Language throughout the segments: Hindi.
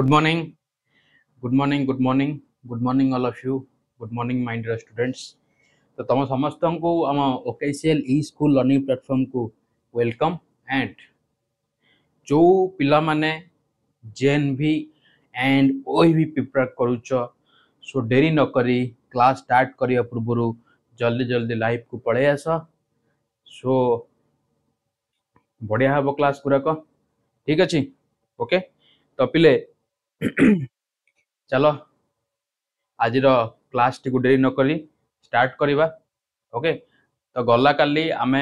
Good morning, good morning, good morning, good morning all of you. Good morning my dear students. तो तुम समस्त को आम ओकेसीएल ई स्कूल लर्निंग प्लेटफॉर्म को वेलकम एंड जो पिला माने जेएनवी एंड ओईवी प्रिपेयर करूच सो डेरी न करी क्लास स्टार्ट करिया पूर्व जल्दी जल्दी लाइव को पड़े आस सो बढ़िया हम क्लास गुराक ठीक अच्छे ओके तो पिले चलो आज क्लास टी डेरी न करी स्टार्ट करवा ओके तो गला काली आमे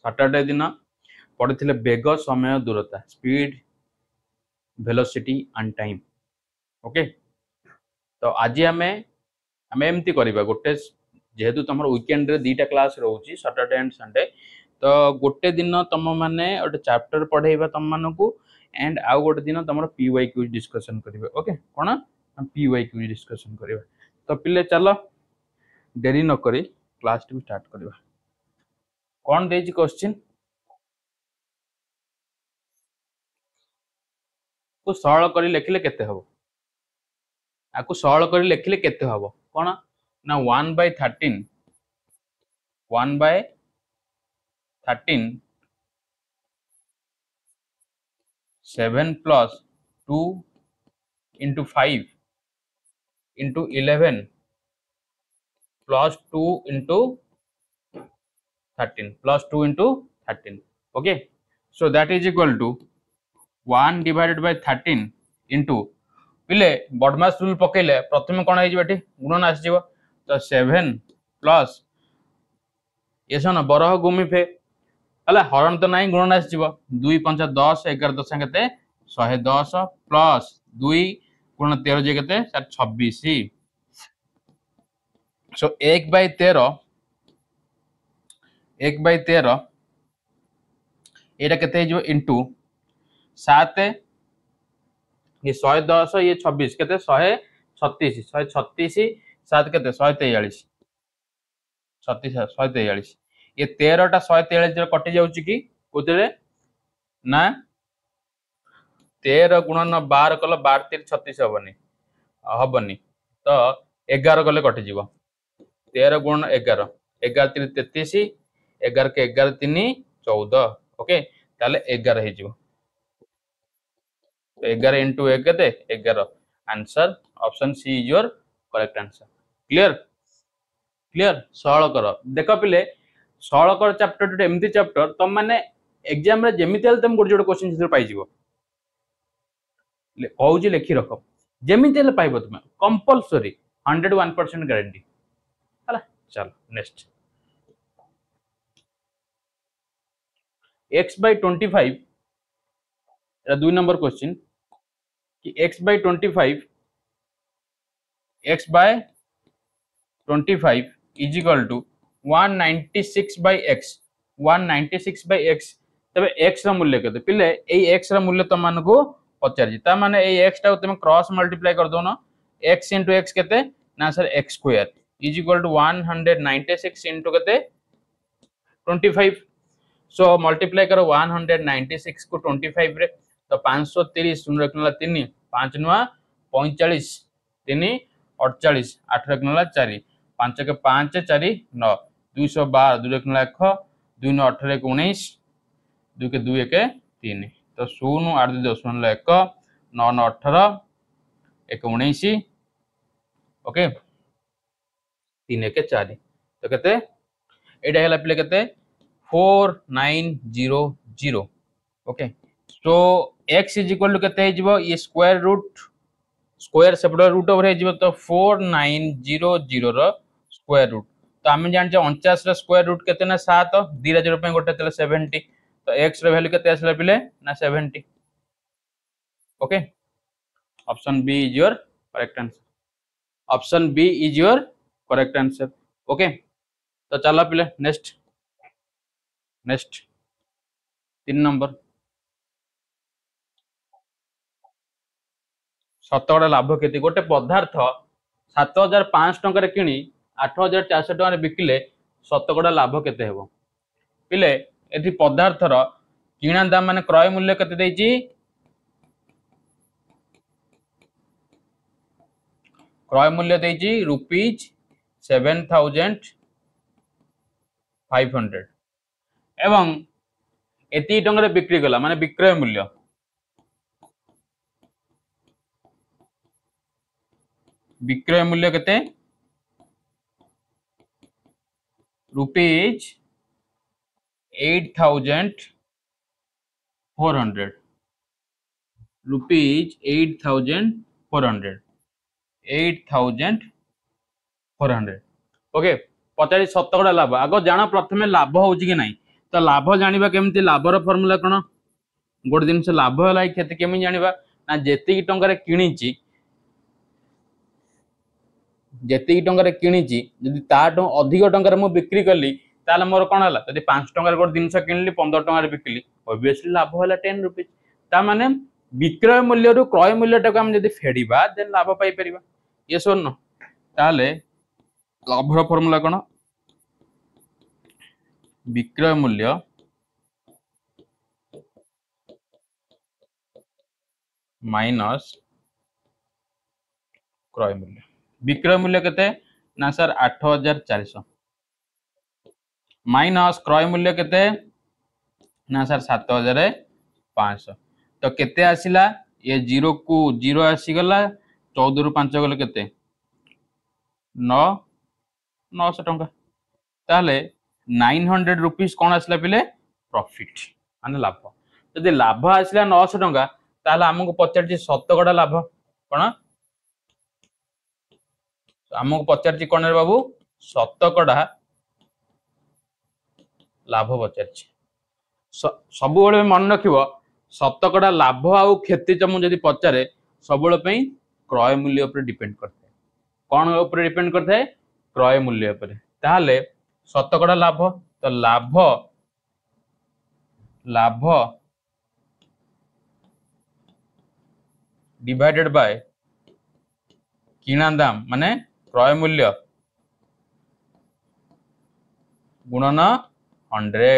सैटरडे दिन पढ़ी बेग समय दूरता speed velocity and time okay तो आज आमे आमे एमती करवा गोटे जेहेतु तुम वीकेंड रे दीटा क्लास रोची सैटरडे एंड संडे तो गोटे दिन तुम माने गोटे चैप्टर पढ़ेबा तुम मानकू एंड आउ गोटे दिन तुम पीवाई क्यूज डिस्कशन करिवे ओके कोन पीवाई क्यूज डिस्कशन करिवे तो पिले चलो देरी न करी क्लास टी स्टार्ट करवा कौन देजी क्वेश्चन को सरल करी लिखिले केते हबो आकु सरल करी लिखिले केते हबो कोन ना 1/13 7 plus 2 into 5 into 11 plus 2 into 13 plus 2 into 13 okay so that is equal to 1 divided by 13 into पिले बडमास रूल पकेले प्रथम कौन है गुणन आसो तो 7 प्लस ये सन बरह गुमिफे है हरण तो ना गुणन आसो 2 5 10 11 10 के 110 प्लस 2 गुण 13 जे के 26 सो 1/13 ये केते इंटू 7 ये 110 ये 26 के 136 7 के 143 143 ये 13 टा 143 कटि जाउची कि कोतरे ना 13 गुणन 12 कल 12 3 36 हबनी तो 11 कले कटि जीव 13 गुणन 11 11 3 33 11 के 11 3 14 ओके ताले 11 हे जीव 11 इंटू 1 के 11 answer option C is your correct answer clear सरल कर देख पिले सरल कर चैप्टर एमती चैप्टर तुम माने एग्जाम रे जेमिति हेले तुम गोटे क्वेश्चन से पाई जीवो कहूँ लिखि रख जेमिति हेले पाइबो तुम कंपलसरी 101% गारंटी हला चलो नेक्स्ट x/25 2 नंबर क्वेश्चन कि x/25 is equal to 196/x 196/x तबे x रा मूल्य केते पिले ए x रा मूल्य तुम मानको पचार ता माने ए x टा तुम क्रॉस मल्टीप्लाई कर दो ना x into x केते ना sir x square is equal to 196 into केते 25 सो मल्टीप्लाई करो 196 को 25 रे तो 530 शून्य रखनला 3 5 नुआ 45 3 48 8 रखनला 4 5 के 5 4 9 212 2 रखनला 1 2 9 18 19 2 के 2 1 3 तो 0 8 2 10 रखनला 1 9 9 18 1 19 ओके 3 1 4 तो केते एटा हैला प्ले केते 4900 okay so x is equal to केते हिजबो ये स्क्वायर सेपट रूट ओवर हिजबो तो 4900 रो स्क्वायर रूट तो आमे जान 49 रो स्क्वायर रूट केते ना 7 दीरा 0 पे गोटे तले 70 तो x रो वैल्यू केते आसला पिले ना 70 okay option B is your correct answer option B is your correct answer okay तो चलो पिले नेक्स्ट 3 नंबर शतकड़ा लाभ केते गोटे पदार्थ 7500 टंका किणी 8400 टंका बिकिले शतकड़ा लाभ केते हेबो पिले एथि पदार्थर किणा दाम माने क्रय मूल्य केते देइची क्रय मूल्य देछि ₹7,500 एवं एति टंका बिक्री कला माने विक्रय मूल्य केते ₹8,400 ₹8,400 ओके पचारि शतकड़ा लाभ आग जान प्रथमे लाभ होउची कि नहीं तो लाभ जानिबा केमती लाभर फॉर्मूला कोन गोटे दिन से लाभ है क्षति केमी जानिबा ना जेतिकी टंका किणीची जेतिकी टंका किणीची जदि ताठू अधिक टंका मु बिक्री कली ताले मोर कोन हला जदि 5 टंका गोटे जिनस किणली 15 टंका बिकली ऑब्वियसली लाभ होला 10 रुपीज ता माने विक्रय मूल्य रु क्रय मूल्य टाको हम जदि फेडिबा देन लाभ पाई परिबा यस और नो ताले लाभर फॉर्मूला कोन विक्रय मूल्य माइनस क्रय मूल्य विक्रय मूल्य केते ना सर 8,400 माइनस क्रय मूल्य केते ना सर 7,500 तो केते आसिला ये जीरो को जीरो आसीगला 14 रु 5 गले केते 900 टंका ताले 900 रुपीस कौन आसला पिले प्रॉफिट माने लाभ जदि लाभ आसला 900 टंका ताले हमको पचार शतकड़ा लाभ कौन हमको पचार कौन रे बाबू शतकड़ा लाभ पचार सब मन रख शतकड़ा लाभ आउ क्षति मुझे पचारे सब क्रय मूल्य पर डिपेंड करता है कौन ऊपर डिपेंड करता है क्रय मूल्य पर ताहले शतकड़ा लाभ तो लाभ लाभ डिवाइडेड बाय किणा दाम माने क्रय मूल्य गुणन 100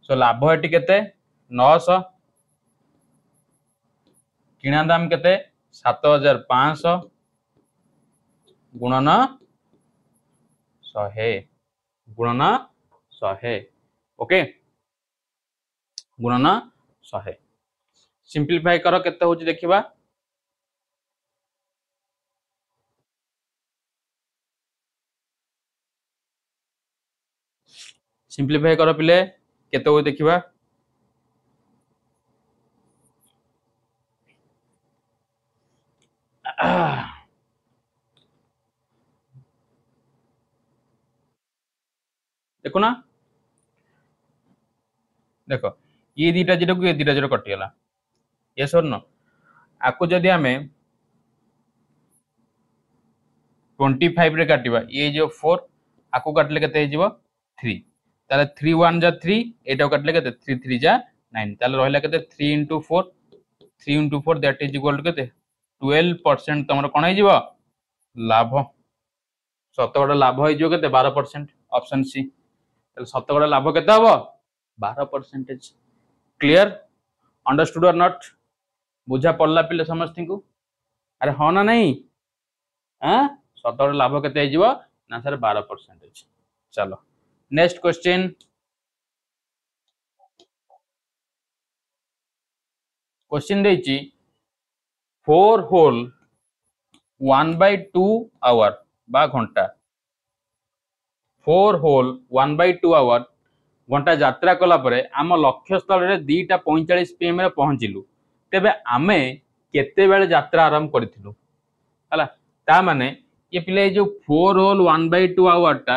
सो लाभ एटी केते 900 किणा दाम केते 7,500 गुणन 100 गुणन 100 ओके गुणन 100 सिंपलीफाई कर केते होची देखिबा सिंपलीफाई कर पिले केते हो देखिबा देखो ना देखो ये दीटा जीरो को ये दीटा जीरो कटि गला यस और नो आकु जदि हमें 25 रे काटिबा ये जो 4 आकु काटले केते हिजिबो 3 ताले 3 1 जा 3 एटा काटले केते 3 3 जा 9 ताले रहला केते 3 into 4 3 into 4 that is equal to केते 12% तमरो कोन हिजिबो लाभ शतकड़ा लाभ हिजिबो केते 12% ऑप्शन सी ताले शतकड़ा लाभ केते हबो 12% क्लियर अंडरस्टूड और नॉट बुझा पड़ला पिले समस्ती को अरे हाँ ना नहीं हाँ शतकड़ा लाभ केते हिजिबो ना सर 12% चलो नेक्स्ट क्वेश्चन क्वेश्चन देछि 4 होल 1/2 आवर बा घंटा 4 होल 1/2 आवर घंटा यात्रा कला परे आम लक्ष्य स्थल रे 2:45 PM रे पहुंचिलु तेबे आमे केते बेले यात्रा आरंभ करथिलु हला ता माने ये पिले जो 4 होल 1/2 आवर ता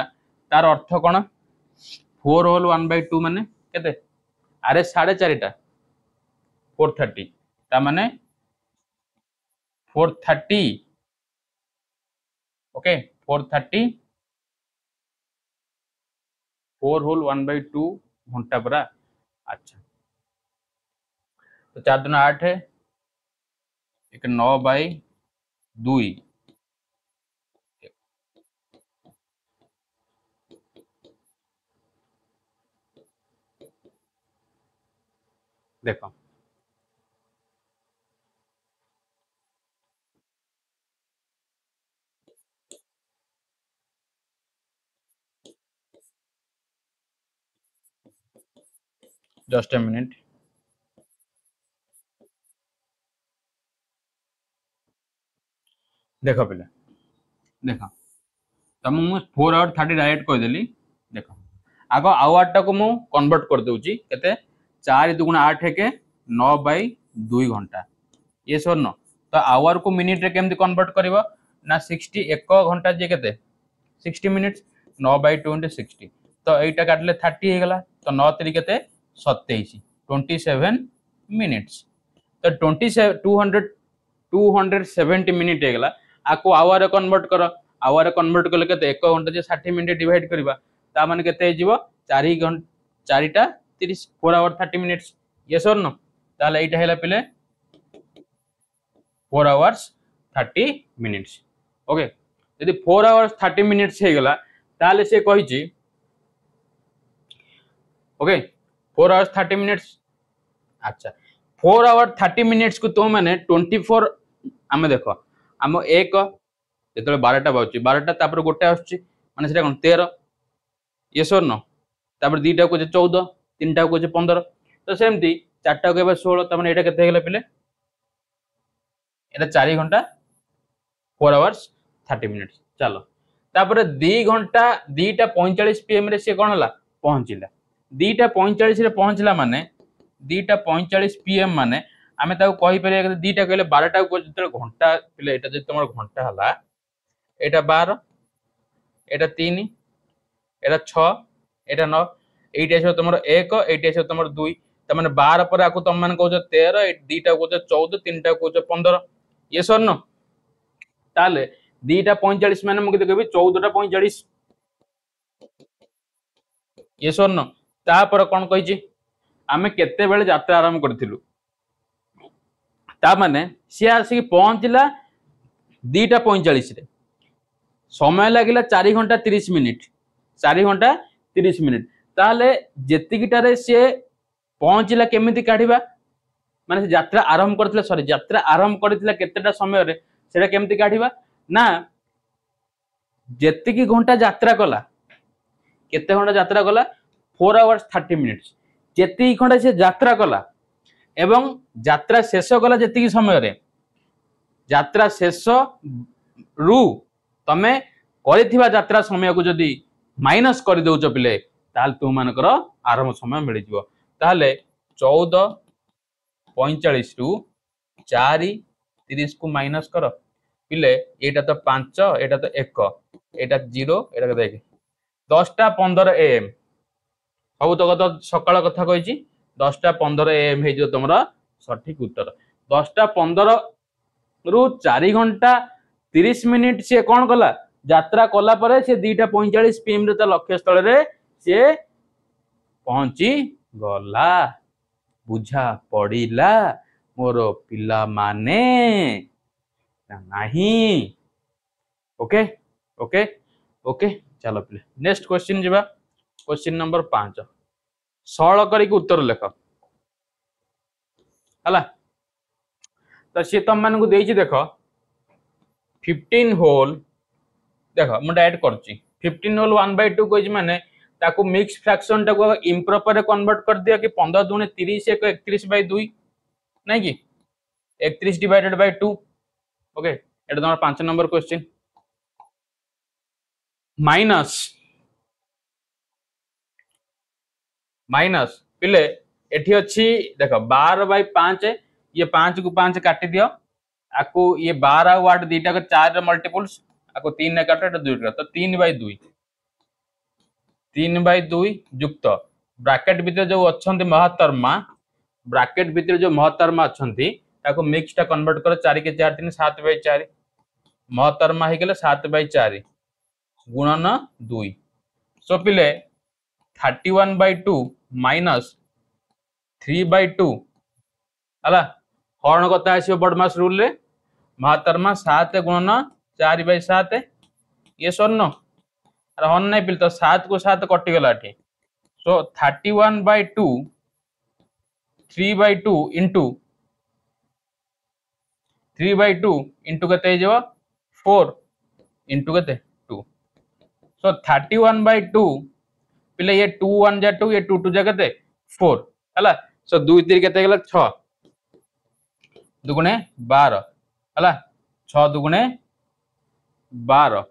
तार अर्थ कोन 4 होल 1/2 माने केते अरे 4:30 टा 4:30 ता माने 4:30 ओके 4:30 4 होल 1/2 घंटा परा अच्छा तो 4 दूना 8 है एक 9/2 देखो जस्ट ए मिनिट देख पे देख तुम मुझे 4 आवर 30 डायरेक्ट कहदेली देख आग आवर टाक मु कन्वर्ट कर दूची केते 4 2 8 के 9 बाई 2 घंटा ये सर न तो आवर को मिनिट रे केमती कन्वर्ट करिवो ना 60 1 घंटा जे केते 60 मिनिट्स 9 बाई 2 * 60 तो एटा काटले 30 हो गला तो 9 3 केते 27 27 मिनिट्स तो 27 200 270 मिनिट हो गला आको आवर कन्वर्ट कर आवर कन्वर्ट कले केते 1 घंटा जे 60 मिनिट डिवाइड करबा ता माने केते हे जीवो 4 घंटा 4टा 30 4 आवर 30 मिनिट्स यस और नो ताले एटा हैला पिले 4 आवर्स 30 मिनिट्स ओके यदि 4 आवर्स 30 मिनिट्स हे गला ताले से कहि छी ओके 4 आवर्स 30 मिनिट्स अच्छा 4 आवर 30 मिनिट्स को तो माने 24 आमे देखो आम एक जो 12टा बाजू 12टा तापर गोटे आसुची माने सेटा कोन 13 यस और नो तापर दीटा को 14 तीनटा को 15 तो सेमती चारटा को 16 त माने एटा केते हेगला पिले एटा 4 घंटा 4 आवर्स 30 मिनिट्स चलो तापर 2 घंटा 2:45 पीएम रे से कोन हला पहुंचिला 2:45 रे पहुंचला माने 2:45 पीएम माने आमे ताको कहि परिया कि 2टा कहले 12टा को जते घंटा पिले एटा जे तमर घंटा हला एटा 12 एटा 3 एटा 6 एटा 9 एटा छ तमर 1 एटा छ तमर 2 त माने 12 पर आको तम मान कहू 13 2टा को 14 3टा को 15 ये सर न ताले 2:45 माने मु केते कहबी 14:45 ये सर न ता पर कोन कहि छी आमे केते बेले यात्रा आरंभ करथिलु ता माने सी आसी पहुंचला 2:45 रे समय लागिला 4 घंटा 30 मिनिट 4 घंटा 30 मिनिट ताले जेतिकिटारे से पहुंचला केमिति काढिबा माने यात्रा आरंभ करथिला सॉरी यात्रा आरंभ करथिला केतेटा समय रे सेटा केमिति काढिबा ना जेतिकी घंटा यात्रा कला केते घंटा यात्रा कला 4 आवर्स 30 मिनिट्स जेतिकी घंटा से यात्रा कला एवं यात्रा शेष कला जेतिकी समय रे यात्रा शेष रु तमे करिथिबा यात्रा समय को जदी माइनस कर दउछ पिले ताल तू मानकर आरंभ समय मिल जिवो ताले 14:45 रु 4:30 को माइनस कर पिले एटा तो 5 एटा तो 1 एटा 0 एटा देख 10:15 एएम सब तो सकाळ कथा कहिची 10:15 एएम हे जो तमरा सठिक उत्तर 10:15 रु 4 घंटा 30 मिनिट से कौन कला यात्रा कला परे से 2:45 पीएम रे लक्ष्य स्थल रे से पहुंची गला बुझा पड़िला मोर पिला माने नहीं ओके ओके ओके चलो पिले नेक्स्ट क्वेश्चन जिबा क्वेश्चन नंबर 5 16 करी के उत्तर लेख हला तो सी तुम मान को देछि देखो 15 होल देखो मु डायरेक्ट करछि 15 होल 1/2 कोइज माने ताको मिक्स फ्रैक्शन टाको इम्प्रॉपर रे कन्वर्ट कर दिया कि 15 दूने 30 एक 31/2 नहीं कि 31 डिवाइडेड बाय 2 ओके एटा तुम्हारा 5 नंबर क्वेश्चन माइनस माइनस पिले एठी अछि देखो 12/5 ये 5 को 5 काटी दियो आको ये 12 और 8 दीटा को 4 रे मल्टीपल्स आको 3 ने काटो एटा 2 तो 3/2 3/2 युक्त ब्रैकेट भीतर जो अछंती महतर्मा ब्रैकेट भीतर जो महतर्मा अछंती ताको मिक्स टा कन्वर्ट करो 4 के 4 3 7/4 महतर्मा हे गेले 7/4 गुणन 2 सो पिले 31/2 माइनस 3/2 हला हरण कथा आसीबो बडमास रूल रे महतर्मा 7 गुणन 4/7 ये सरनो अरे हन नहीं पिल तो 7 को 7 कटि गला ठी सो 31/2 3/2 इंटू 3/2 इंटू कते जेव 4 इंटू कते 2 सो 31/2 पिले ये 2 1 जा 2 ये 2 2 जा कते 4 हला सो 2 3 केते गेला 6 दुगुणे 12 हला 6 दुगुणे 12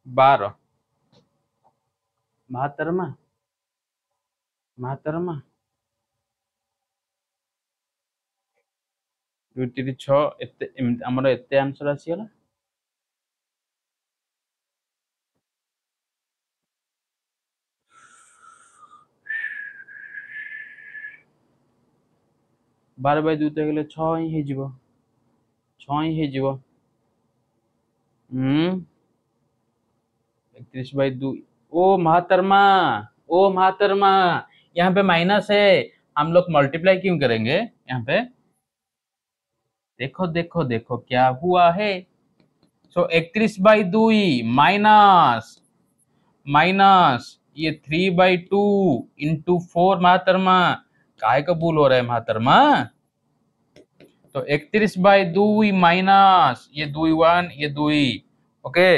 12 महातरमा महातरमा 2 3 6 एते हमर एते आंसर आसी गला 12/2 तो गेले 6 ही हे जीवो 6 ही हे जीवो 31/2 ओ महातरमा यहाँ पे माइनस है हम लोग मल्टीप्लाई क्यों करेंगे यहाँ पे देखो देखो देखो क्या हुआ है सो 31/2 माइनस माइनस ये 3/2 इंटू 4 महातरमा काय का भूल हो रहा है महातरमा तो 31/2 माइनस ये 2 1 ये 2 ओके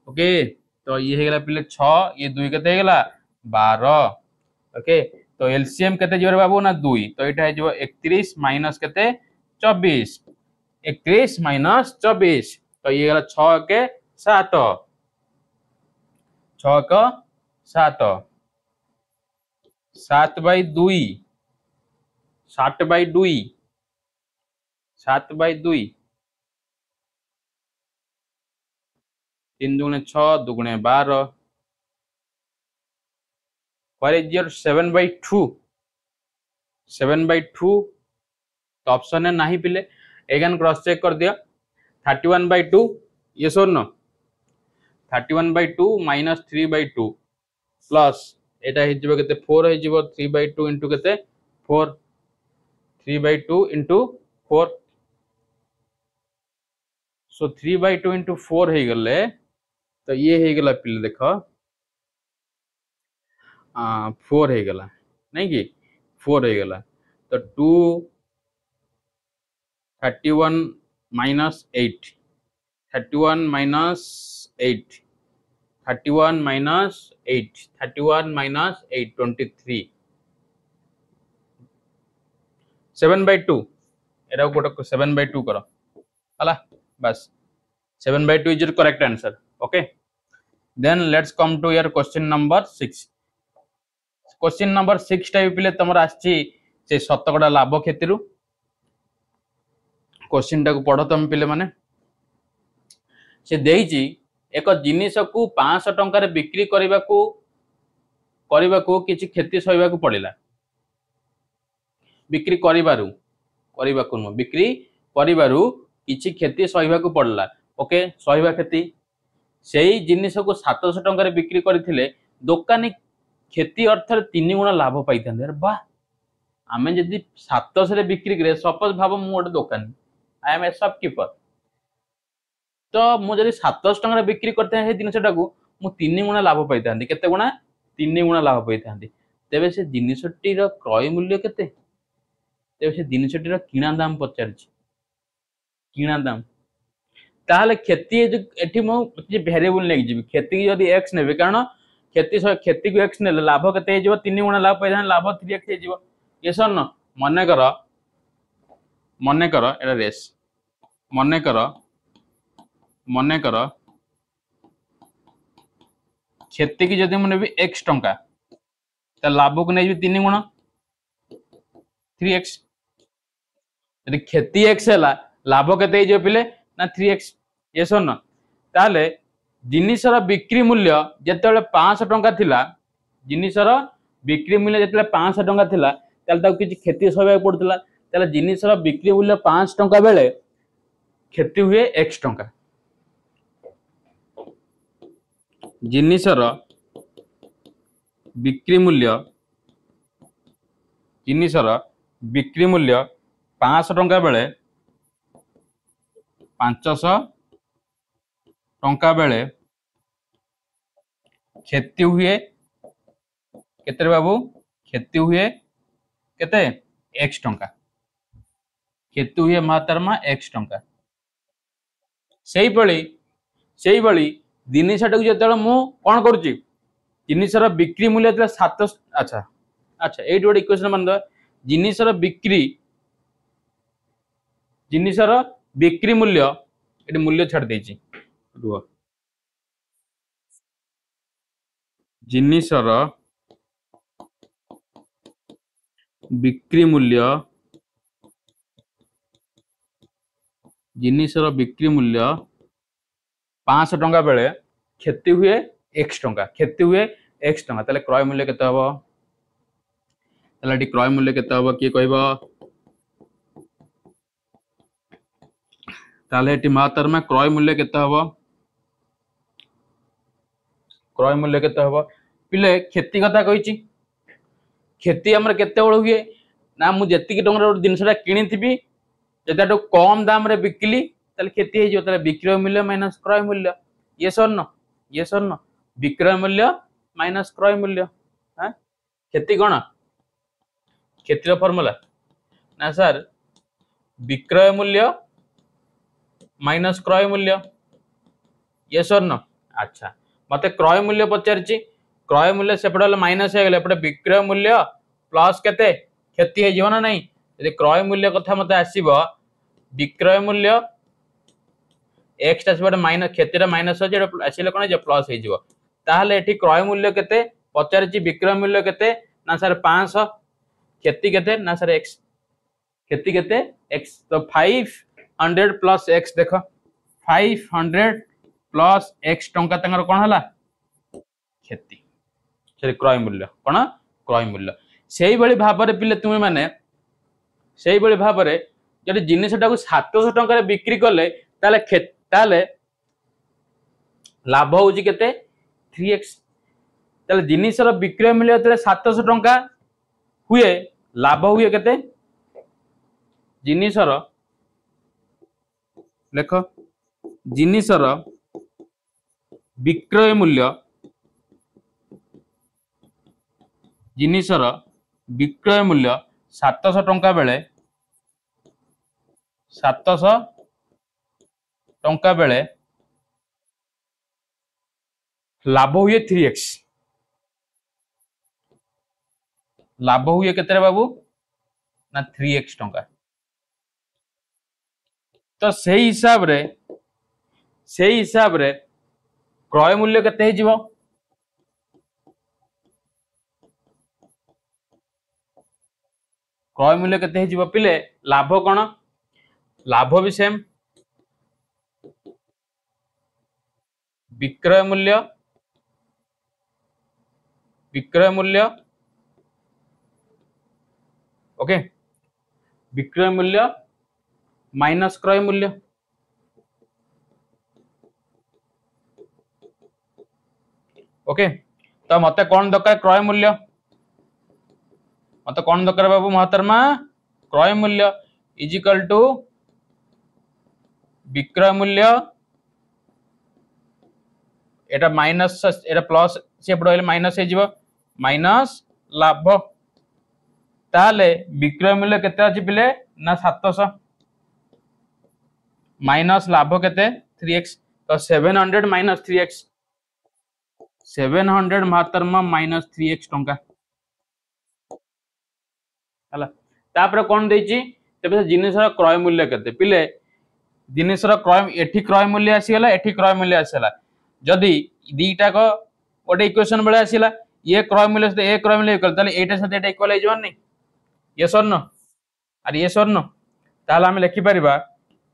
ओके तो ये हेगला पिले 6 ये 2 केते हेगला 12 ओके तो एलसीएम केते जिवर बाबू ना 2 तो एटा हे जो 31 माइनस केते 24 31 माइनस 24 तो ये गला 6 के 7 6 का 7 7/2 7/2 7/2 3 दुगुणे 6 दुगुणे 12 व्हाट इज योर 7/2 7/2 तो ऑप्शन है नहीं पिले एगेन क्रॉस चेक कर दिया 31/2 ये so no 31/2 minus 3/2 plus iota हे जिवो केते 4 हे जिवो 3/2 इनटू केते 4 3/2 इनटू 4 सो 3/2 इनटू 4 हे गले तो ये हे गला पिले देखो 4 हे गला नहीं कि 4 हे गला तो 2 31 माइनस 8 31 माइनस 8 31 माइनस 8 31 माइनस 8 23 7/2 एटा गोटे 7/2 करो हला बस 7/2 is your correct answer okay then let's come to your question number 6 question number 6 type पिले तमर आछि से शतकड़ा लाभ क्षति रु क्वेश्चन टाको पढ़ो तुम पिले माने से देइची एक जिनिस को 500 टंका रे बिक्री करबा को किछि क्षति सहिबा को पड़िला बिक्री करिबारु नु बिक्री करिबारु किछि क्षति सहिबा को पड़ला ओके सहिबा क्षति सेही जिनिस को 700 टंका रे बिक्री करथिले दुकानी क्षति अर्थ 3 गुण लाभ पाइथांदे वाह आमे जदी 700 रे बिक्री करे सपोज भाव मु गोटे दुकानी आई एम ए शॉपकीपर तो मु जदी 700 टंका रे बिक्री करते हे जिनिसटा को मु 3 गुण लाभ पाइथांदी केते गुणा 3 गुण लाभ पाइथांदी तेबे से जिनिसटी रो क्रय मूल्य केते तेबे से जिनिसटी रो किणा दाम पचारछि किणा दाम ताहले क्षति एठी मु वेरिएबल नै जिबि क्षति जदी x नेबे कारण क्षति को x नेले लाभ केते हे जिवो 3 गुण लाभ पाइथान लाभ 3x हे जिवो ये सन मने कर एटा रेस मने कर क्षति की जदी मने भी x टंका त लाभ को नै 3 गुण 3x यदि क्षति x हैला लाभ केते हे जिवो पिले ना 3x ये सन ताले जिनिसर बिक्री मूल्य जेतेबेले 500 टंका थिला जिनिसर बिक्री मूल्य जेतेबेले 500 टंका थिला ताले ताको किछि क्षति सहबा पड़तला ताले जिनिसर बिक्री मूल्य 5 टंका बेले क्षति हुए x टंका जिनिसर बिक्री मूल्य 500 टंका बेले 500 टंका बेले क्षति हुए केते बाबू क्षति हुए केते x टंका क्षति हुए मातरमा x टंका सेही बळी जिनिसटा को जतले मु कोन करूची जिनिसर बिक्री मूल्य जतले 7 अच्छा अच्छा एट गोटे इक्वेशन मान दवा जिनिसर बिक्री मूल्य ये मूल्य छाड़ देछि रुह जिनिसर बिक्री मूल्य जिनिसर बिक्री मूल्य 500 टंका बेले क्षति हुए एक्स टंका क्षति हुए एक्स टंका ताले क्रय मूल्य केते हबो ताले एटी क्रय मूल्य केते हबो की कहबो ताले एटी महातरमा क्रय मूल्य केते हबो क्रय मूल्य केते हबो पिले क्षति कथा कहिची क्षति हमर केते बळ हुए ना मु जेतिकी टंका जिनसटा किनिथिबी जदाटो कम दाम रे बिकली ताले क्षति हे जो ताले विक्रय मूल्य माइनस क्रय मूल्य ये सर न विक्रय मूल्य माइनस क्रय मूल्य हां क्षति कोन क्षतिर फार्मूला ना सर विक्रय मूल्य माइनस क्रय मूल्य ये सर न अच्छा मते क्रय मूल्य पचारची क्रय मूल्य सेपटे माइनस हो गले एपटे विक्रय मूल्य प्लस केते क्षति हे जीवन नहीं यदि क्रय मूल्य कथा मते आसीबो विक्रय मूल्य एक्स आसीबो माइनस क्षति माइनस हो जे आसीले कोन जे प्लस हे जीवो ताहले एठी क्रय मूल्य केते पचारची विक्रय मूल्य केते ना सर 500 क्षति केते ना सर एक्स क्षति केते एक्स तो 500 प्लस एक्स देखो 500 प्लस एक्स टंका तंगर कोन हला क्षति सॉरी क्रय मूल्य कोन क्रय मूल्य सेही बळी भाबरे पिले तुमे माने सेही बळी भाबरे जदि जिनिसटा को 700 टंका रे बिक्री करले ताले लाभ होउची केते 3x ताले जिनिसर विक्रय मूल्य तले 700 टंका हुए लाभ हुए केते जिनिसर लेख जिनिसर विक्रय मूल्य जिनिसर विक्रय मूल्य 700 टंका बेले 700 टंका बेले लाभ हुए 3x लाभ हुए केते बाबू ना 3x टंका तो से हिसाब रे क्रय मूल्य केते हे जीवो क्रय मूल्य केते हे जीवो पिले लाभ कोन लाभ भी सेम विक्रय मूल्य ओके विक्रय मूल्य माइनस क्रय मूल्य ओके तो मते कौन दरकार क्रय मूल्य मते कौन दरकार बाबू महतरमा क्रय मूल्य इज इक्वल टू विक्रय मूल्य एटा माइनस एटा प्लस से पड़े माइनस हे जीवो माइनस लाभ ताले विक्रय मूल्य केते अछि पिले ना 700 माइनस लाभ केते 3x तो 700 माइनस 3x 700 महतरमा माइनस 3x टंका हला तापर कोन देछि तबे जिनिसर क्रय मूल्य केते पिले जिनिसर क्रय एठी क्रय मूल्य आसीगला एठी क्रय मूल्य आसीला जदी दीटा को ओटे इक्वेशन बेले आसीला ये क्रय मूल्य से ए क्रय मूल्य इक्वल ताले एटा साथे एटा इक्वल हे जवन नै यस और नो अरे यस और नो ताले हम लिखि परिबा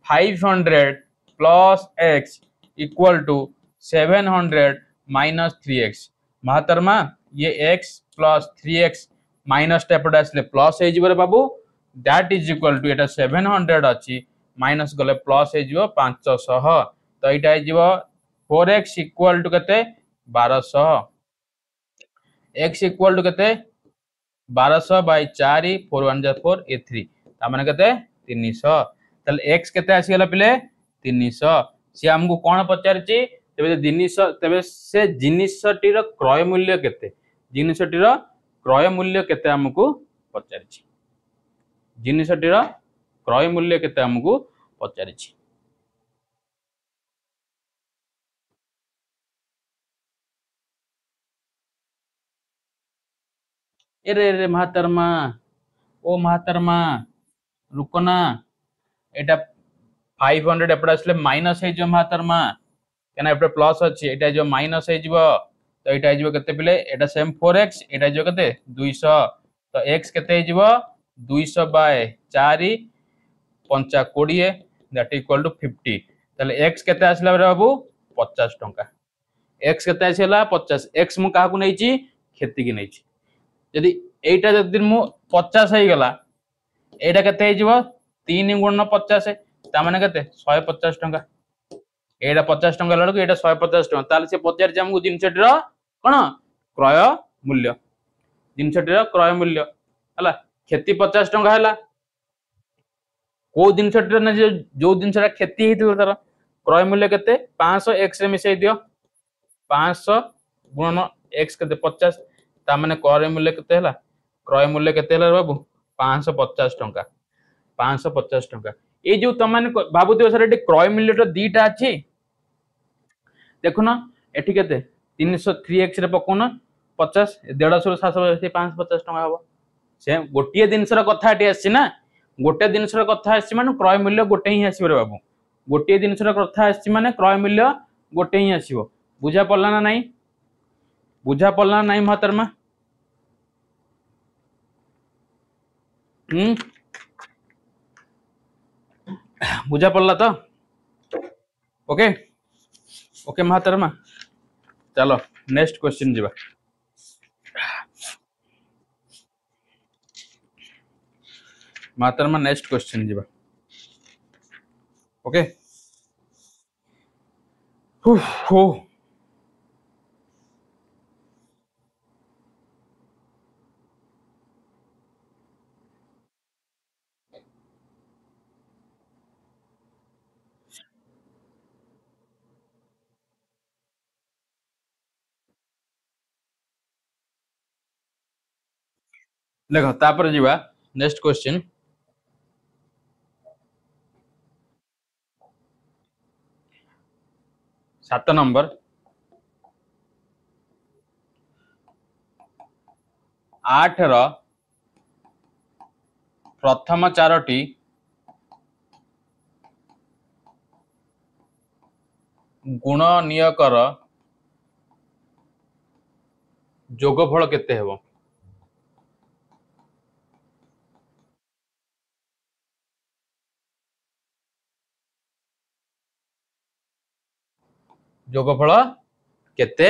500 plus x equal to 700 minus 3x महतरमा ये x प्लस 3x माइनस टेपट आसले प्लस हे जिवरे बाबू दैट इज इक्वल टू एटा 700 अछि माइनस गले प्लस हे जिवो 500 तो एटा हे जिवो 4x इक्वल टू केते 1200 x इक्वल टू केते 1200 बाय 4 4 1 जा 4 ए 3 ता माने केते 300 तले x केते आसी गला पिले 300 से हमको कोन पचारची तबे जिनिस तबे से जिनिसटीर क्रय मूल्य केते जिनिसटीर क्रय मूल्य केते हमको पचारची जिनिसटीर क्रय मूल्य केते हमको पचारची एरे रे महातरमा ओ महातरमा रुको ना एटा 500 एपटे आसले माइनस हो महातरमा क्या एपटे प्लस अच्छी एटा जो माइनस हो तो एटा हो केते पिले एटा सेम 4x एटा जो केते 200 तो x केते हो 200 बाय 4 पंचा 20 दैट इक्वल टू 50 ताले x केते आसला रे बाबू 50 टंका x केते आसला 50 x मु काहा को नै छी खेती की नै छी यदि एटा जदि मु 50 हो गला एटा केते हो 3 गुणन 50 ता माने केते 150 टंका एटा 50 टंका लड़को एटा 150 टंका ताले से पचार हमको जिनसटीर कोन क्रय मूल्य जिनसटीर क्रय मूल्य हला खेती 50 टंका हला को जिनसटीर ना जो जिनसटा खेती हेतिल तार क्रय मूल्य केते 500 x रे मिसै दियो 500 गुणन x केते 50 ता माने क्रय मूल्य केते हला क्रय मूल्य केते हला बाबू 550 टंका 550 टंका ए जो तमाने बाबू दियो सर एटी क्रय मूल्य तो दीटा अछि देखो ना एठी केते 303x रे पकोना 50 150 750 550 टंका हबो से गोटिए दिनसर कथा एटी आछि ना गोटे दिनसर कथा आछि माने क्रय मूल्य गोटे ही आसीबो रे बाबू गोटिए दिनसर कथा आछि माने क्रय मूल्य गोटे ही आसीबो बुझा पड़ला ना नहीं बुझा पड़ला ना नहीं महतरमा बुझा पड़ला तो ओके ओके महतरमा चलो नेक्स्ट क्वेश्चन जीवा महतरमा नेक्स्ट क्वेश्चन जीवा ओके हो देखो तापर जीवा नेक्स्ट क्वेश्चन 7 नंबर 8 रो प्रथम चारोटी गुण नियकर जोगफल केते हेबो जोगफल केते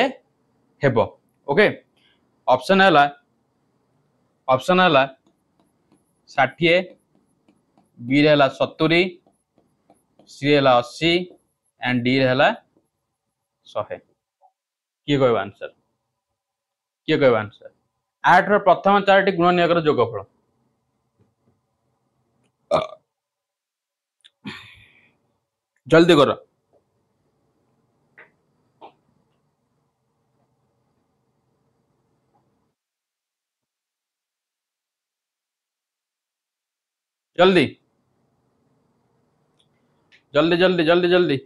हेबो ओके ऑप्शन हैला 60 बी रे हैला 70 सी रे हैला 80 एंड डी रे हैला 100 किए कहबा आंसर 8 रो प्रथम चारोटी गुण नियकर जोगफल जल्दी करो जल्दी जल्दी जल्दी जल्दी जल्दी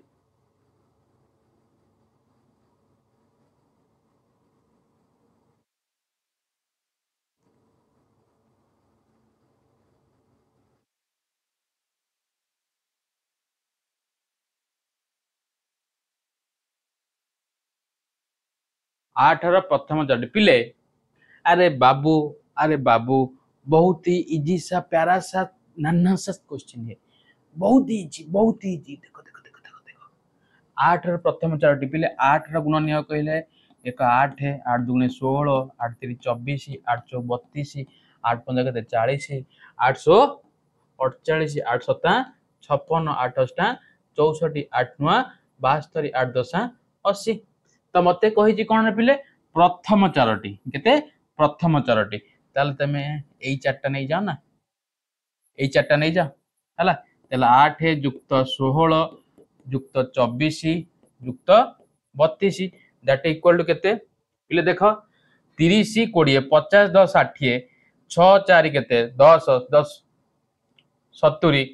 8 रो प्रथम चारोटी पिले अरे बाबू बहुत ही इजी सा प्यारा सा नन्हा सा क्वेश्चन है बहुत इजी देखो देखो देखो देखो देखो 8 रो प्रथम चारोटी पिले 8 रो गुण निय कहले एक 8 है 8 दुगुणे 16 8 3 24 8 चौ 32 8 पंजा केते 40 848 8 7 56 8 8 64 8 9 72 8 10 80 तो मते कहि कोन पिले प्रथम चारोटी केते प्रथम चारोटी ताले तमे एई चारटा नै जाओ ना एई चारटा नै जाओ हला ताले 8 युक्त 16 युक्त 24 युक्त 32 दैट इक्वल टू केते पिले देखो 30 20 50 10 60 6 4 केते 10 10 70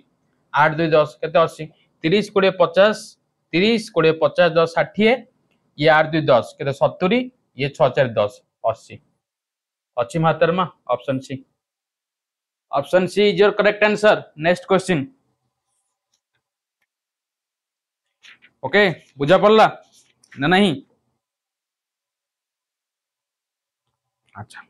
8 2 10 केते 80 30 20 50 30 20 50 10 60 ये 8 2 10 केते 70 ये 6 4 10 80 अच्छी मात्रा option C. Option C is your correct answer. Next question. Okay, बुझा पड़ला ना नहीं? अच्छा,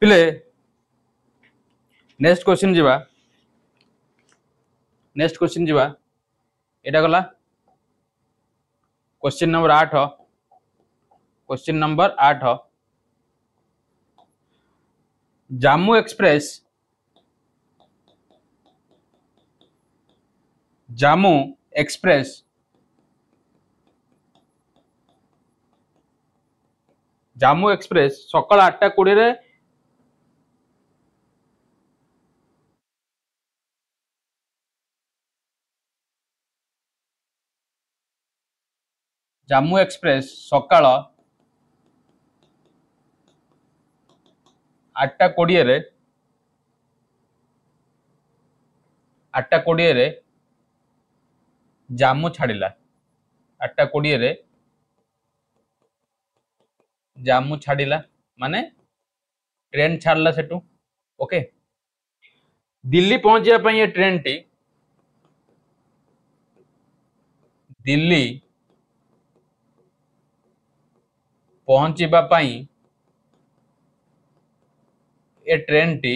पिले नेक्स्ट क्वेश्चन जीवा। नेक्स्ट क्वेश्चन जीवा। एटा गला question number 8। Question number 8, Jammu express, Jammu express Jammu express सकाल 8:20 जामू एक्सप्रेस सकाल 8:20 8:20 जामू छाड़िला। 8:20 जामू छाड़िला माने ट्रेन छाड़ला सेटू। ओके, दिल्ली पहुंचा ये ट्रेन टी दिल्ली पहुंचा ये ट्रेन टी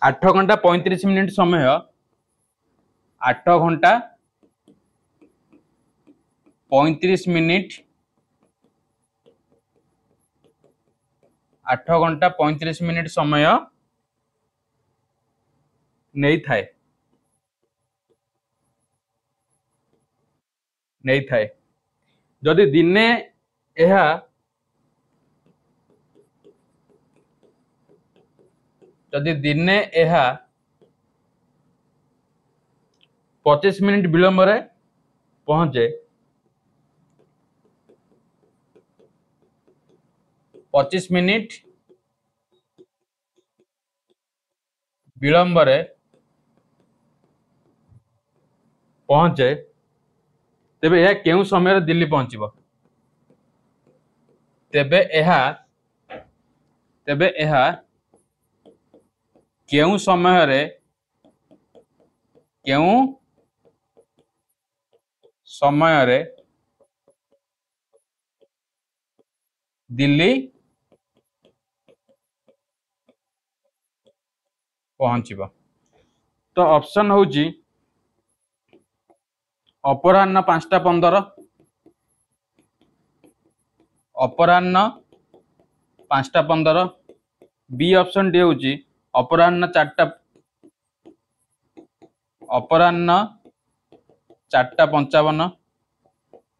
8 घंटा 35 मिनिट समय, 8 घंटा 35 मिनिट, 8 घंटा 35 मिनिट समय नहीं थाए नहीं थाए। जदि दिने यह जदि दिने यह 25 मिनिट विलंब रे पहुंचे, 25 मिनिट विलंब रे पहुंचे, तेबे यह केउ समय दिल्ली पहुंचबो? तेबे यह केउ समय रे दिल्ली पहुंचबो? तो ऑप्शन होची अपराह्न 5:15, अपराह्न 5:15। बी ऑप्शन डी होची अपराह्न 4:55।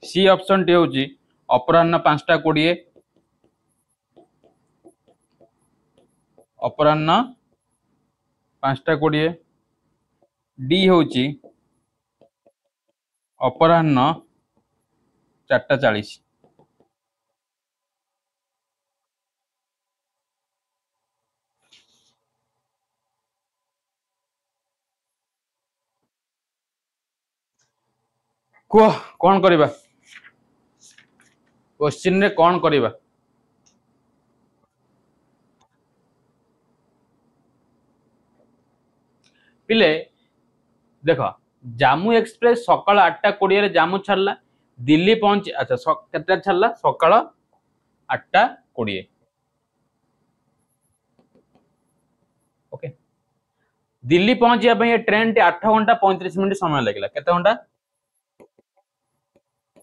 सी ऑप्शन डी होची अपराह्न 5:20, अपराह्न 5:20। डी होची अपराह्न 4:40। कह कौन करिबा? क्वेश्चन रे कौन करिबा? पिले देख, जामू एक्सप्रेस सकाल 8:20 जामू छाड़ला, दिल्ली पहुंच अच्छा केते छाड़ला? सकाल 8:20। ओके, दिल्ली पहुंचा ये ट्रेन टी 8 घंटा 35 मिनिट समय लगे। केते घंटा?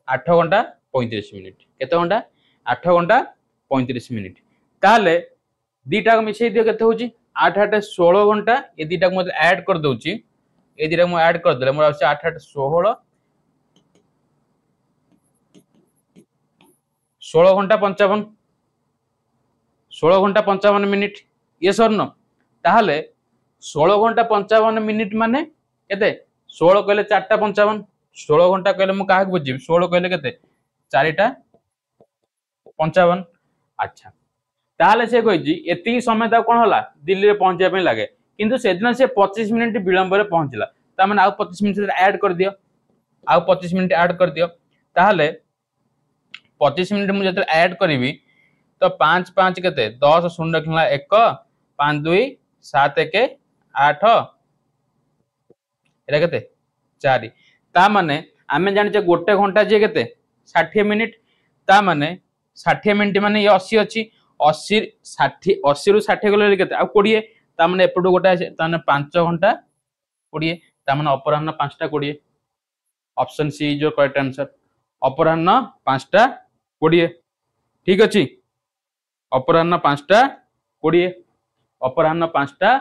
8 घंटा 35 मिनिट। केते घंटा? 8 घंटा 35 मिनिट। ताले दीटा को मिसई दियो, केते होची? 8 8 16 घंटा। ये दीटा को मतलब ऐड कर दोची, ये दीटा को ऐड कर देले मोर आसे 8 8 16 16 घंटा 55, 16 घंटा 55 मिनिट। ये सर न ताहले 16 घंटा 55 मिनिट माने केते? 16 कहले 4:55, 16 घंटा कहले मु काहे बुझी? 16 कहले केते? 4:55। अच्छा, ताहले से कही एति समय तक कौन होला दिल्ली रे पहुंचा लगे किंतु से दिन से 25 मिनिट विलंब रे पहुंचला ता माने आउ 25 मिनिट ऐड कर दियो आउ 25 मिनिट ऐड कर दियो ताहले 25 मिनिट मु जते ऐड करिवि तो 5 5 केते 10 शून्य रखला 1 5 2 7 1 8 एरा केते 4 ता माने आमे जानि गोटे घंटा जे केते 60 मिनिट ता माने 60 मिनिट माने ये 80 अछि 80 60 80 रु 60 गले केते आ 20 ता माने एपटो गोटा ता माने 5 घंटा 20 ता माने अपराह्न 5 टा 20 option C is your correct answer अपराह्न 5 टा 20 ठीक अछि अपराह्न 5 टा 20 अपराह्न 5 टा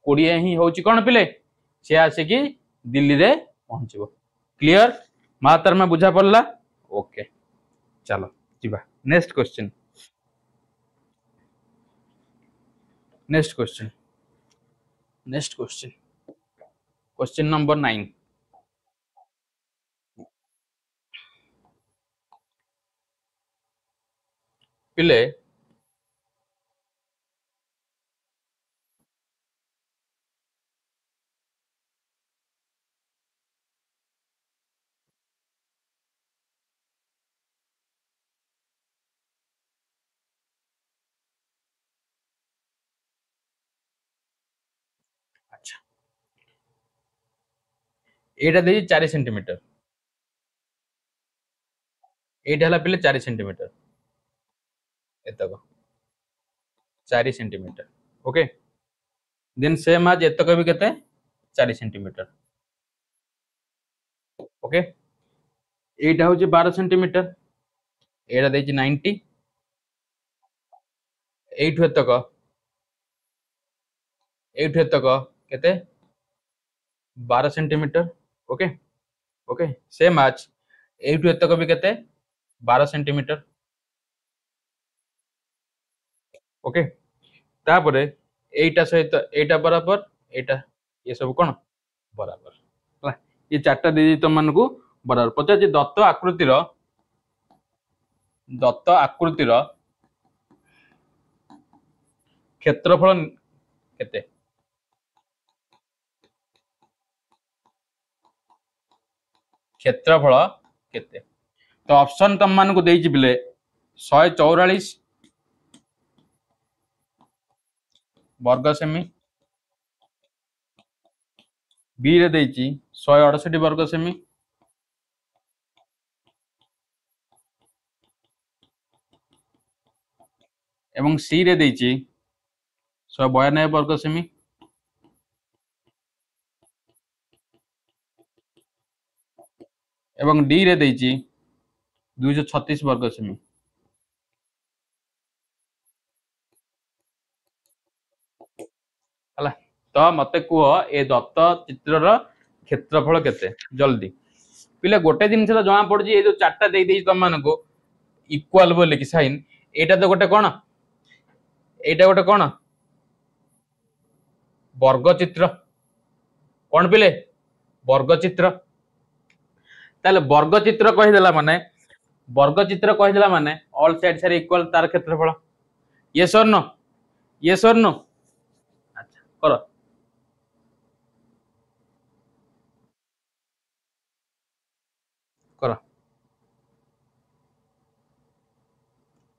20 ही होची कोन पिले से आसे कि दिल्ली रे पहुंचबो क्लियर मातर में बुझा पड़ला ओके चलो जीवा नेक्स्ट क्वेश्चन क्वेश्चन नंबर 9 पिले अच्छा एटा दे 4 सेंटीमीटर एटा हला पिले 4 सेंटीमीटर एतक 4 सेंटीमीटर ओके देन सेम आज एतक भी केते 4 सेंटीमीटर ओके एटा होची 12 सेंटीमीटर एटा देची 90 एठु एतक केते 12 सेंटीमीटर ओके ओके सेम आज एठु एतक भी केते 12 सेंटीमीटर ओके तापरे एटा सहित एटा बराबर एटा ये सब कोन बराबर हला ये चारटा दे दी तुम मन को बराबर पचार जे दत्त आकृतिर क्षेत्रफल केते क्षेत्रफल केते तो ऑप्शन तुम मान को देई बिले 144 वर्ग सेमी बी रे देई 168 वर्ग सेमी एवं सी रे देई 192 वर्ग सेमी एवं डी रे देई 236 वर्ग सेमी हला तो मते कुह ए दत्त चित्रर क्षेत्रफल केते जल्दी पिले गोटे दिन से जमा पड़ जे जो चारटा दे देई तुम मान को इक्वल बोले कि साइन एटा तो गोटे कोन एटा गोटे कोन वर्ग चित्र कोन पिले वर्ग चित्र ताले वर्ग चित्र कहि देला माने ऑल साइड सारे इक्वल तार क्षेत्रफल यस और नो अच्छा करो करो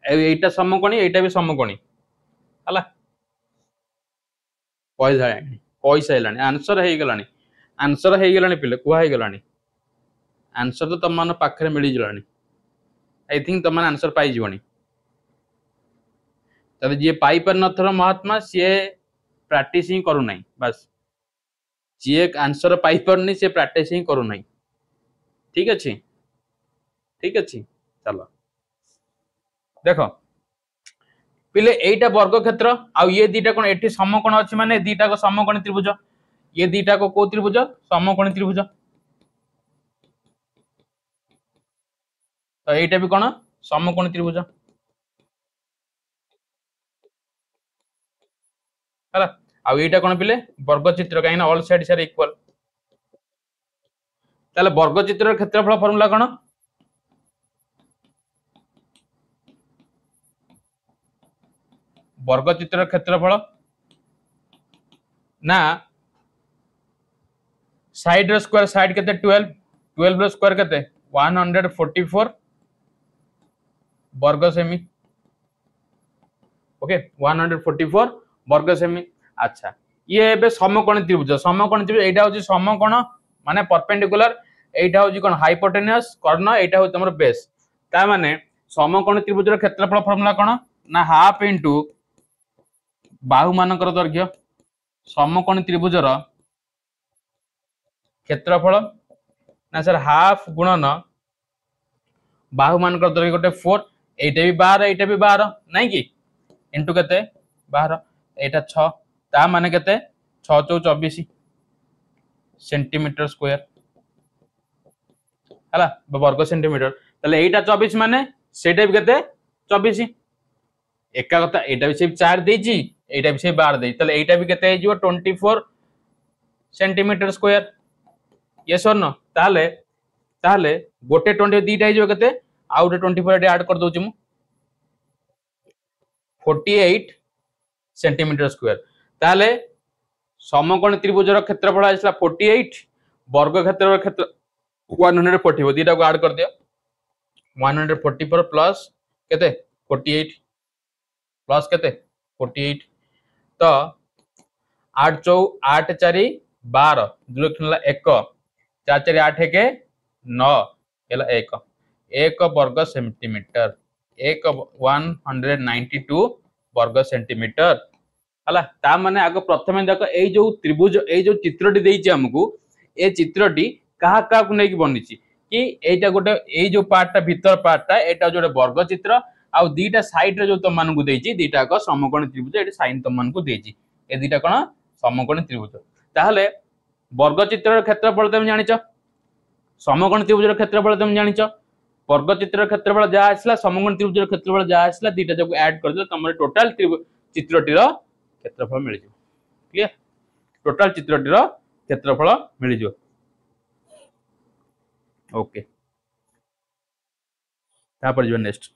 एटा समकोणी एटा भी समकोणी हला पैसा हेलानी आंसर हे गलानी पिले कुहा हे गलानी आंसर तो तुम मान पाखरे मिली जलानी आई थिंक तुम आंसर पाई जीवनी तबे जे पाई पर नथर महात्मा सी प्रैक्टिस ही करू नहीं बस जी आंसर पाई परनी से प्रैक्टिस ही करू नहीं ठीक अच्छी चलो देखो पिले एटा वर्ग क्षेत्र आउ ये दीटा कोन एठी समकोण अछि माने दीटा को समकोणी त्रिभुज ये दीटा को को त्रिभुज समकोणी त्रिभुज तो एटा भी कोन समकोणी त्रिभुज हला आउ एटा कोन पिले वर्ग चित्र काई ना ऑल साइड सारे इक्वल ताले वर्ग चित्र क्षेत्रफल फार्मूला कोन वर्गचित्र क्षेत्रफल ना साइड रो स्क्वायर साइड केते 12 12 रो स्क्वायर केते 144 वर्ग सेमी ओके 144 वर्ग सेमी अच्छा ये एबे समकोण त्रिभुज एटा होची समकोण माने परपेंडिकुलर एटा होची कोन हाइपोटेन्यूस कर्ण एटा होची हमर बेस ता माने समकोण त्रिभुज रो क्षेत्रफल फार्मूला कोन ना हाफ इनटू बाहु मानकर दैर्घ्य समकोण त्रिभुज रो क्षेत्रफल ना सर हाफ गुणन बाहु मानकर दैर्घ्य गोटे 4 एटा भी 12 नहीं कि इंटू केते 12 एटा 6 ता माने केते 6 चौ 24 सेंटीमीटर स्क्वायर हला वर्ग सेंटीमीटर तले एटा 24 माने सेटा भी केते 24 एका कथा एटा भी से 4 देजी एटा भी से 12 देजी तले एटा भी केते हे जिवो 24 सेंटीमीटर स्क्वायर यस और नो ताले ताले गोटे 20 दीटा हे जिवो केते आ गोटे 24 एटा ऐड कर दोची मु 48 सेंटीमीटर स्क्वायर ताले समकोण त्रिभुज रो क्षेत्रफल आइसला 48 वर्ग क्षेत्र 144 दीटा को ऐड कर दियो 144 प्लस केते 48 प्लस केते 48 तो 8 चौ 8 4 12 दुलो खनला 1 4 4 8 के 9 एला 1 1 वर्ग सेंटीमीटर 192 वर्ग सेंटीमीटर हला ता माने आगो प्रथमे देखो ए जो त्रिभुज ए जो चित्रटी देइछि हमकु ए चित्रटी कहा कहा को नै बनिछि कि एटा गोटे ए जो पार्टटा भीतर पार्टटा एटा जोटे वर्ग चित्र आ दीटा साइड रे जो तुम मानकु देइछि दीटा को समकोण त्रिभुज एटा साइन तुम मानकु देइछि ए दीटा कोन समकोण त्रिभुज ताहले वर्ग चित्र क्षेत्रफल तुम जानिଛ समकोण त्रिभुज क्षेत्रफल तुम जानिଛ वर्ग चित्र क्षेत्रफल जा आसला समकोण त्रिभुज क्षेत्रफल जा आसला दीटा जको ऐड कर दो तमरे टोटल चित्रटीर क्षेत्रफल मिल जाओ क्लियर टोटल चित्रटीर क्षेत्रफल मिल जाओ ओके तापर जो नेक्स्ट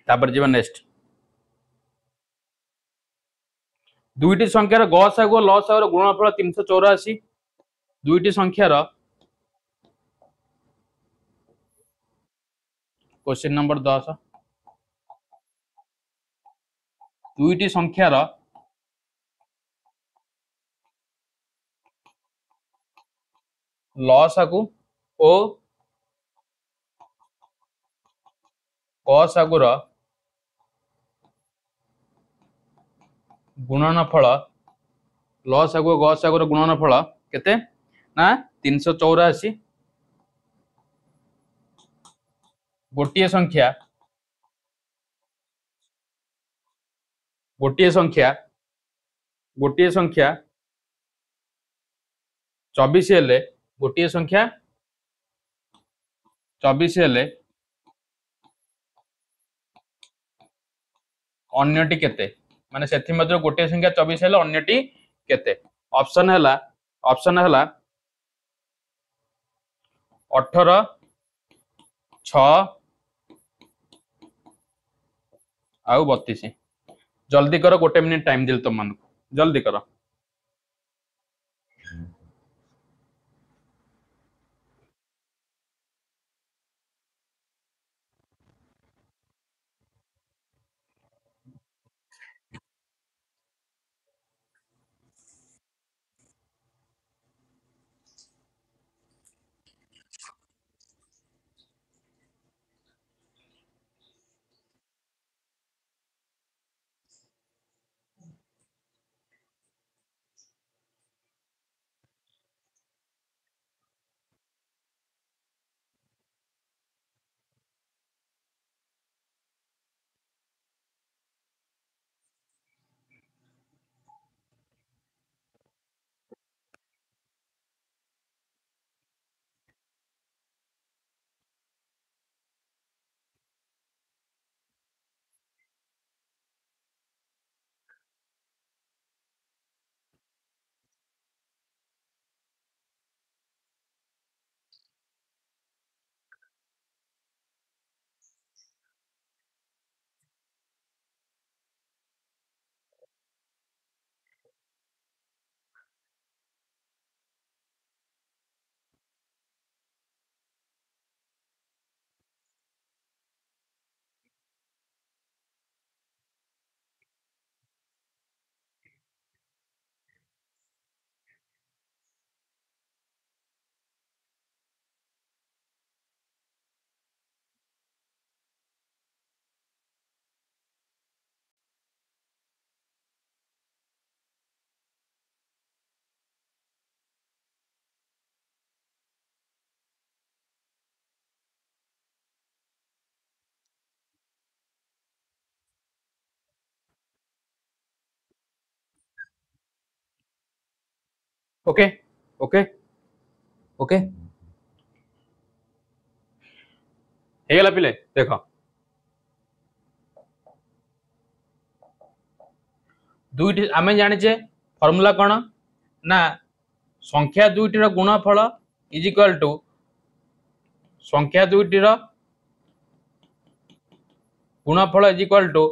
तापर जो नेक्स्ट दुईटी संख्यार गसागु और लसागु गुणनफल 384 दुईटी संख्यार क्वेश्चन नंबर 10 दुईटी संख्यार लसागु और गसागुर गुणनफल लसागु गसागुर गुणनफल केते ना 384 गोटिए संख्या गोटिए संख्या गोटिए संख्या 24 हेले गोटिए संख्या 24 हेले अन्यटी केते माने सेथि मध्य गोटिए संख्या 24 हेले अन्यटी केते ऑप्शन हैला 18 6 आउ 32 जल्दी करो गोटे मिनिट टाइम दिल तुम मन जल्दी करो ओके ओके ओके हेगला पिले देख दुईटी आम जाने फर्मूला कौन ना संख्या दुईटर गुणफल इज इक्वल टू संख्या दुईटर गुणफल इज इक्वल टू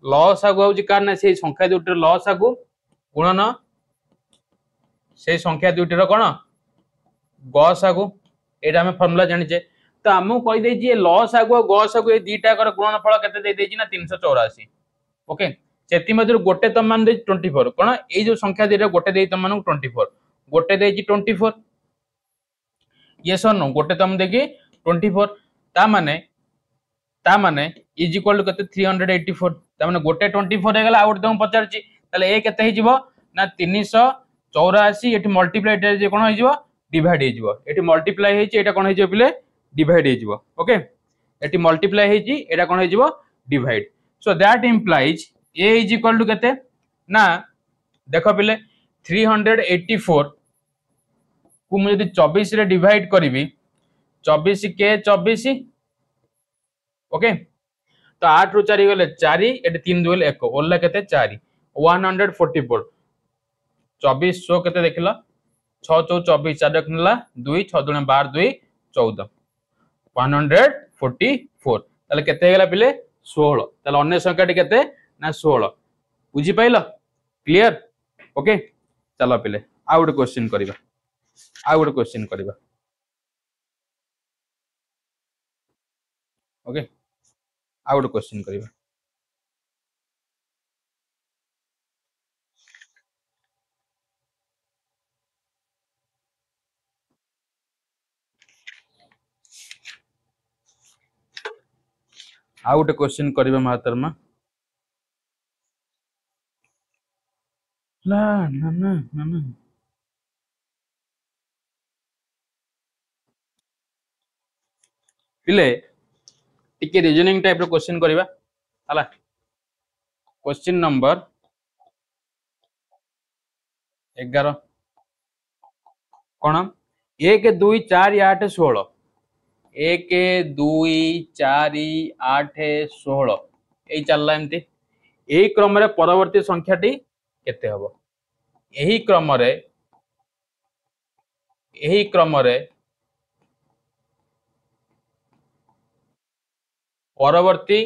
लसागु हूँ कार ना से संख्या दुईटर लसागु गुणन से संख्या दुईटर कौन गसागु ये आम फर्मूला जाने तो आमको कहीदे लसागु और गसागु ये दुईटा गुणनफल के ना 384 ओके से गोटे तुम मान 24 कौन ये संख्या दुईटा गोटे तुम 24 गोटे 24 ये सर नो गोटे तुम देखिए 24 ता माने इज इक्वल टू केते 384 ता माने गोटे 24 हो गला आउट तुम पचारची ताले ए केते हे जिवो ना 384 एठी मल्टीप्लाई एटा जे कोन हे जिवो डिवाइड हे जिवो एठी मल्टीप्लाई हे छि एटा कोन हे जिवो पिले डिवाइड हे जिवो ओके एठी मल्टीप्लाई हे छि एटा कोन हे जिवो divide so that implies A is equal to केते ना देखो पिले 384 को मु यदि 24 रे डिवाइड करबी 24 के 24 ओके तो 8 रु 4 गले 4 एटे 3 दुले 1 ओला केते 4 144 2400 केते देखिला 6 4 24 4 रखनला 2 6 2 12 2 14 144 ताले केते गला पिले 16 ताले अन्य संख्याटी केते ना 16 बुझी पाइलो क्लियर ओके चलो पिले आ गुटे क्वेश्चन करबा आ गुटे क्वेश्चन करबा ओके आ गुटे क्वेश्चन करबा आ गुटे क्वेश्चन करबा महातरमा ला ना ना ना ना पिले टिके रीजनिंग टाइप रो क्वेश्चन करबा हला क्वेश्चन नंबर 11 कौन 1 2 4 8 16 1 2 4 8 16 यही चलला एमती यही क्रम रे परवर्ती संख्याटी केते हबो यही क्रम रे परवर्ती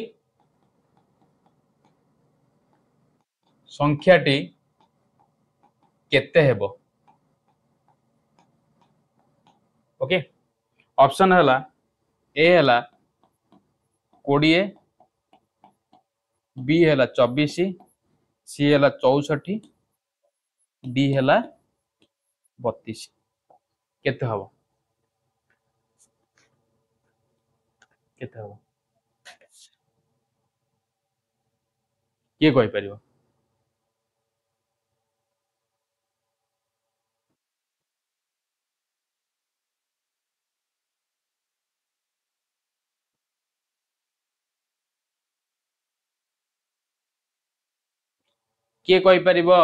संख्याटी केते हेबो ओके ऑप्शन हला ए हला 20 बी हला 24 सी हला 64 डी हला 32 केते हबो केते हबो किए कहि परिबो किए कहि परिबो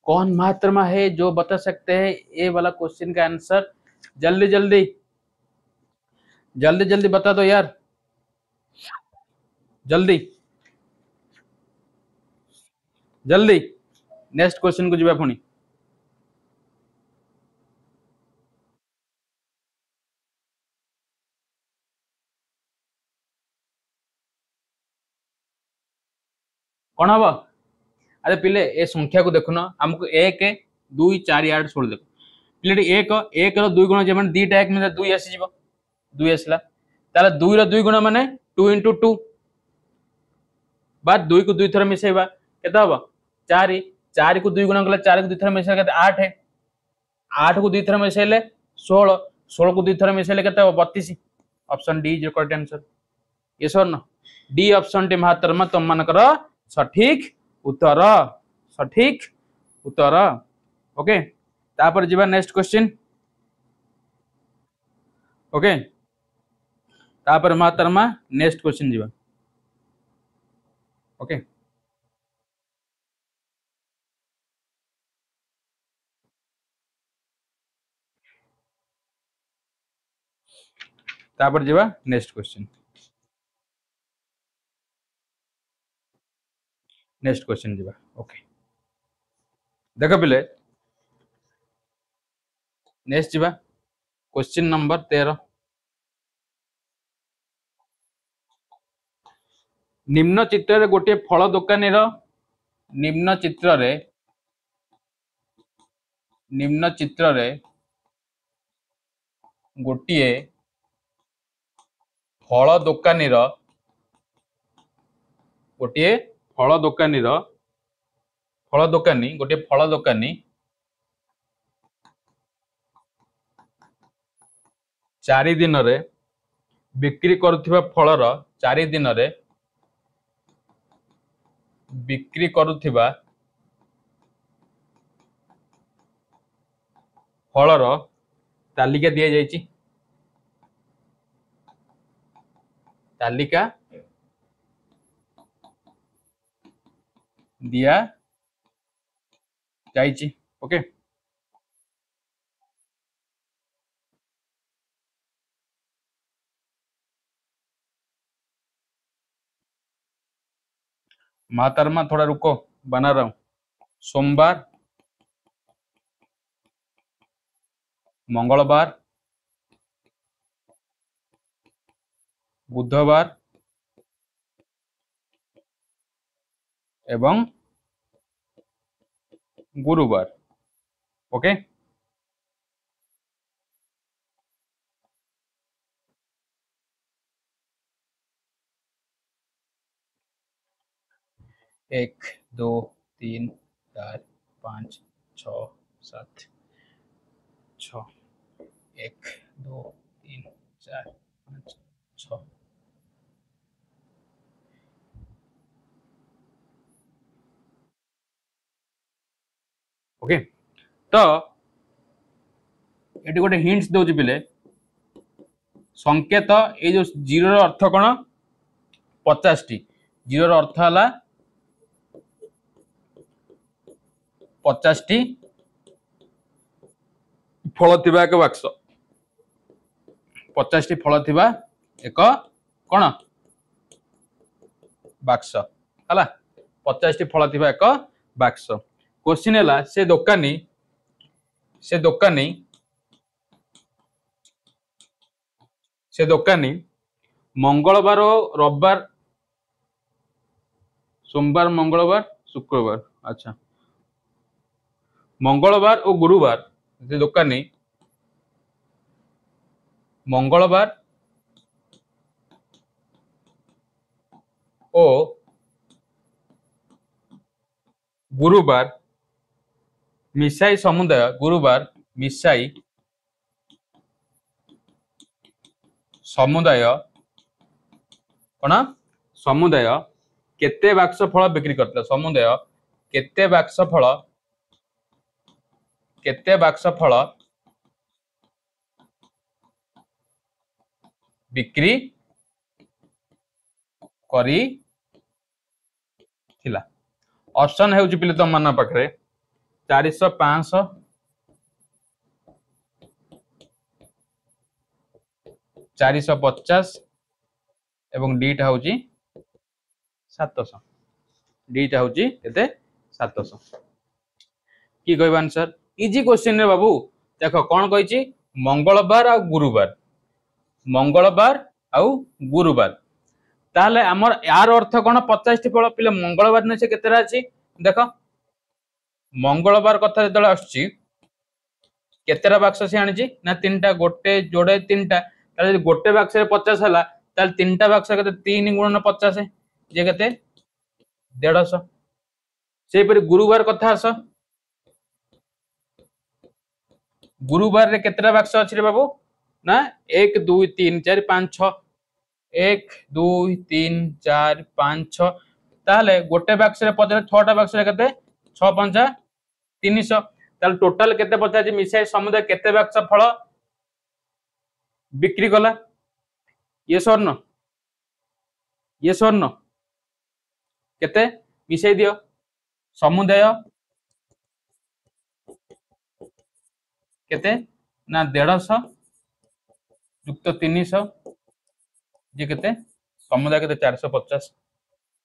कौन महात्मा है जो बता सकते हैं ये वाला क्वेश्चन का आंसर जल्दी जल्दी जल्दी जल्दी बता दो यार जल्दी जल्दी नेक्स्ट क्वेश्चन को जीवा पुणी कौन हम अरे पिले ए संख्या को देखुन आमको 1 2 4 8 16 देख पिले 1 1 रो 2 गुण जे माने दीटा 1 में 2 आसी जीवो 2 आसला ताले 2 रो 2 गुण माने 2 * 2 बाद 2 को 2 थर मिसेबा केता हबो 4 4 को 2 गुण कले 4 को 2 थर मिसेले केता 8 8 को 2 थर मिसेले 16 16 को 2 थर मिसेले केता हबो 32 option D is correct answer yes और नो डी ऑप्शन टी महातरमा तुम मानकर सठिक उत्तर सठिक उत्तर ओके तापर जीवा नेक्स्ट क्वेश्चन ओके तापर महातरमा नेक्स्ट क्वेश्चन जीवा ओके तापर जीवा नेक्स्ट क्वेश्चन। नेक्स्ट क्वेश्चन जीवा। ओके देख पिले नेक्स्ट जीवा क्वेश्चन नंबर 13। निम्न चित्र गोटे फल दुकानी निम्न चित्र गोटे फल दुकानी गोटे फल दुकानी गोटे फल दुकानी 4 दिन रे बिक्री करुथिबा फलर 4 दिन रे बिक्री करुथिबा फलर तालिका दिया जायछि। तालिका दिया जायछि। ओके महातरमा थोड़ा रुको बना रहा हूं। सोमवार, मंगलवार, बुधवार एवं गुरुवार। ओके 1 2 3 4 5 6 7 6 1 2 3 4 5 6 ओके तो ये गोटे हिंट्स दउछि पिले संकेत ये जो जीरो रो अर्थ कोन 50 टी जीरो रो अर्थ हला 50 टी फल थिबा एक बाक्स 50 टी फल थिबा एक कोन बाक्स हला 50 टी फल थिबा एक बाक्स। क्वेश्चन है से दोकानी मंगलवार और रविवार सोमवार मंगलवार शुक्रवार अच्छा मंगलवार और गुरुवार से दोकानी मंगलवार और गुरुवार मिसाई समुदाय गुरुवार मिसाई समुदाय कौन समुदाय केते बाक्स फल बिक्री करता समुदाय केते बाक्स फल बिक्री करी थिला। ऑप्शन है पिले तुम मन पाखे 400 500 450 एवं डीटा हूँ 700 डीटा हूँ केते 700 की कहब आंसर इजी क्वेश्चन रे बाबू देख कौन कही मंगलवार आ गुरुवार ताले आमर यार अर्थ कौन 50 टी फल पिले मंगलवार ने से केतेरा अछि देख मंगलवार कथा जो आसुची केतेरा बाक्स से आनी ना 3टा गोटे जोड़े 3टा ताले गोटे बाक्स रे 50 हला ताले 3टा बाक्स केते 3 गुणन 50 जे केते 150 से पर गुरुवार कथा आस गुरुवार रे केतेटा बाक्स अछि रे बाबू ना 1 2 3 4 5 6 1 2 3 4 5 6 ताले गोटे बाक्स रे 50 6टा बाक्स रे केते 6 5 300 ताले टोटल केते पचाजी मिसाई समुदाय केते बाक्स फल बिक्री कला ये सर न केते मिसई दियो समुदाय केते ना 150 युक्त 300 जे केते समुदाय केते 450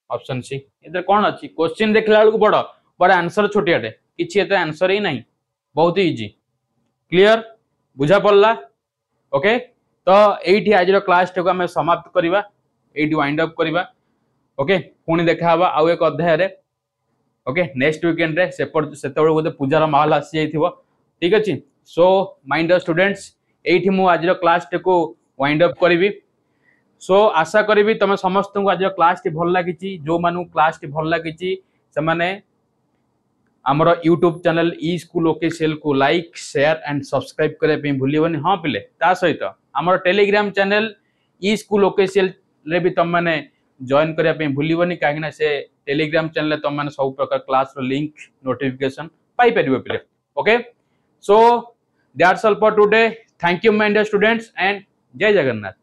ऑप्शन सी इधर कौन अच्छी क्वेश्चन देखला बेलू बड़ बड़ आंसर छोटियाटे किछि एते आंसर ही नहीं बहुत ही इजी क्लियर बुझा पड़ला ओके तो एठी आज क्लास को आम समाप्त करवा एठी वाइंड अप करवा ओके पुणी देखा हवा आउ एक अध्याय रे ओके नेक्स्ट वीकेंड रे सेते बोधे पूजार माहौल आसी जाइथिबो ठीक अछि सो माय डियर स्टूडेंट्स एठी मु आज क्लास को वाइंड अप करबी सो आशा करी तुम समस्त को आज क्लास टी भल लगी जो मानू क्लास टी भल लगी से माने आमर यूट्यूब चैनल ई स्कूल ऑफिशियल को लाइक शेयर एंड सब्सक्राइब करने भूलबनी हाँ पिले ता सहित आमर टेलीग्राम चैनल ई स्कूल ऑफिशियल रे भी तुम मैंने जॉइन करने भूलबनी कहीं से टेलीग्राम चैनल तुम मैंने सब प्रकार क्लास लिंक नोटिफिकेशन पाई परिबे पिले okay so that's all for today thank you my dear students and जय जगन्नाथ